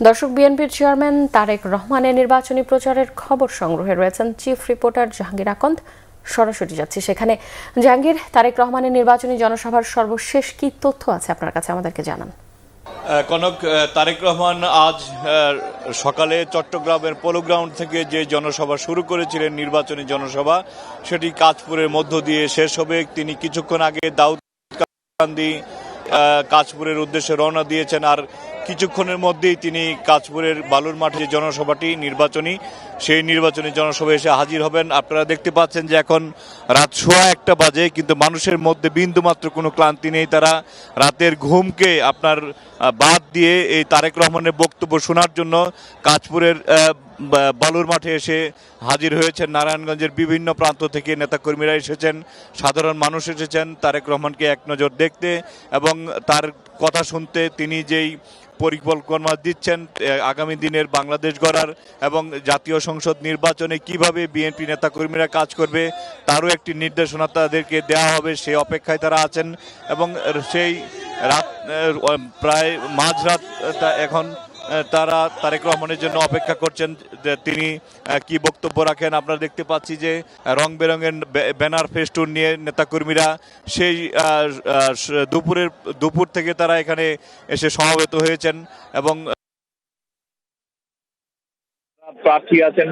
দর্শক, বিএনপির চেয়ারম্যান তারেক রহমানের নির্বাচনী প্রচারের খবর সংগ্রহে রয়েছেন চিফ রিপোর্টার জাহাঙ্গীর আকন্দ। সরাসরি যাচ্ছি সেখানে। জাহাঙ্গীর, তারেক রহমানের নির্বাচনী জনসভার সর্বশেষ কি তথ্য আছে আপনার কাছে, আমাদেরকে জানান। কনক, তারেক রহমান আজ সকালে চট্টগ্রামের পোলো গ্রাউন্ড থেকে যে জনসভা শুরু করেছিলেন, নির্বাচনী জনসভা, সেটি কাঁচপুরের মধ্য দিয়ে শেষ হবে। তিনি কিছুক্ষণ আগে দাউদকান্দি কাঁচপুরের উদ্দেশ্যে রওনা দিয়েছেন। আর কিছুক্ষণের মধ্যেই তিনি কাঁচপুরের বালুর মাঠে যে জনসভাটি নির্বাচনী, সেই নির্বাচনী জনসভায় এসে হাজির হবেন। আপনারা দেখতে পাচ্ছেন যে এখন রাত 1:15 বাজে, কিন্তু মানুষের মধ্যে বিন্দুমাত্র কোনো ক্লান্তি নেই। তারা রাতের ঘুমকে আপনার বাদ দিয়ে এই তারেক রহমানের বক্তব্য শোনার জন্য কাঁচপুরের বালুর মাঠে এসে হাজির হয়েছেন। নারায়ণগঞ্জের বিভিন্ন প্রান্ত থেকে নেতাকর্মীরা এসেছেন, সাধারণ মানুষ এসেছেন তারেক রহমানকে এক নজর দেখতে এবং তার কথা শুনতে। তিনি যেই পরিকল্পনা দিচ্ছেন আগামী দিনের বাংলাদেশ গড়ার এবং জাতীয় সংসদ নির্বাচনে কিভাবে বিএনপি নেতাকর্মীরা কাজ করবে, তারও একটি নির্দেশনা তাদেরকে দেওয়া হবে, সেই অপেক্ষায় তারা আছেন। এবং সেই রাত প্রায় মাঝরাত এখন তারা তারেক রহমানের জন্য অপেক্ষা করছেন তিনি কি বক্তব্য রাখেন। আপনারা দেখতে পাচ্ছি যে রং বেরঙের ব্যানার ফেস্টুন নিয়ে নেতাকর্মীরা সেই দুপুর থেকে তারা এখানে এসে সমবেত হয়েছেন এবং প্রার্থী আছেন,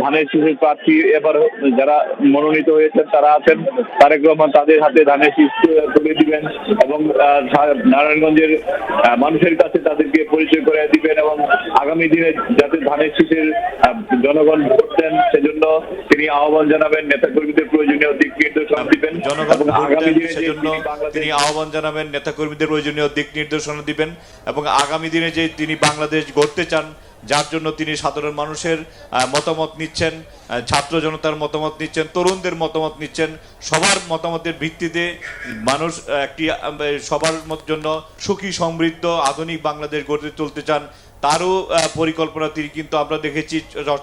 ধানের শীষের প্রার্থী এবার যারা মনোনীত হয়েছেন তারা আছেন। তারেক রহমান তাদের হাতে ধানের শীষ তুলে দিবেন এবং নারায়ণগঞ্জের মানুষের কাছে তাদেরকে পরিচয় করে দিবেন এবং আগামী দিনে যাতে ধানের শীষের জনগণ ভোট দেন সেজন্য তিনি আহ্বান জানাবেন, নেতাকর্মীদের প্রয়োজনীয় দিক নির্দেশনা দিবেন এবং আগামী দিনে সেজন্য তিনি আহ্বান জানাবেন, নেতাকর্মীদের প্রয়োজনীয় দিক নির্দেশনা দিবেন এবং আগামী দিনে যে তিনি বাংলাদেশ গড়তে চান, যার জন্য তিনি সাধারণ মানুষের মতামত নিচ্ছেন, ছাত্র জনতার মতামত নিচ্ছেন, তরুণদের মতামত নিচ্ছেন। সবার মতামতের ভিত্তিতে মানুষ একটি সবার জন্য সুখী সমৃদ্ধ আধুনিক বাংলাদেশ গড়ে তুলতে চান, তারও পরিকল্পনা তিনি কিন্তু আমরা দেখেছি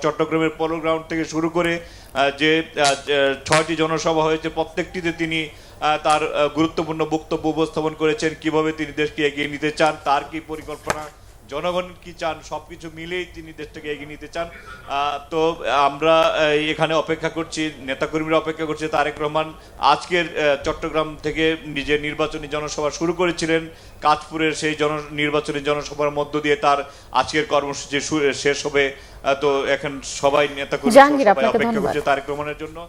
চট্টগ্রামের পোলো গ্রাউন্ড থেকে শুরু করে যে 6টি জনসভা হয়েছে, প্রত্যেকটিতে তিনি তার গুরুত্বপূর্ণ বক্তব্য উপস্থাপন করেছেন। কিভাবে তিনি দেশকে এগিয়ে নিতে চান, তার কি পরিকল্পনা, জনগণ কি চান, সবকিছু মিলেই তিনি দেশটাকে এগিয়ে নিতে চান। তো আমরা এখানে অপেক্ষা করছি, নেতাকর্মীরা অপেক্ষা করছে। তারেক রহমান আজকের চট্টগ্রাম থেকে নিজের নির্বাচনী জনসভা শুরু করেছিলেন, কাঁচপুরের সেই নির্বাচনী জনসভার মধ্য দিয়ে তার আজকের কর্মসূচি শেষ হবে। তো এখন সবাই নেতাকর্মী অপেক্ষা করছে তারেক রহমানের জন্য।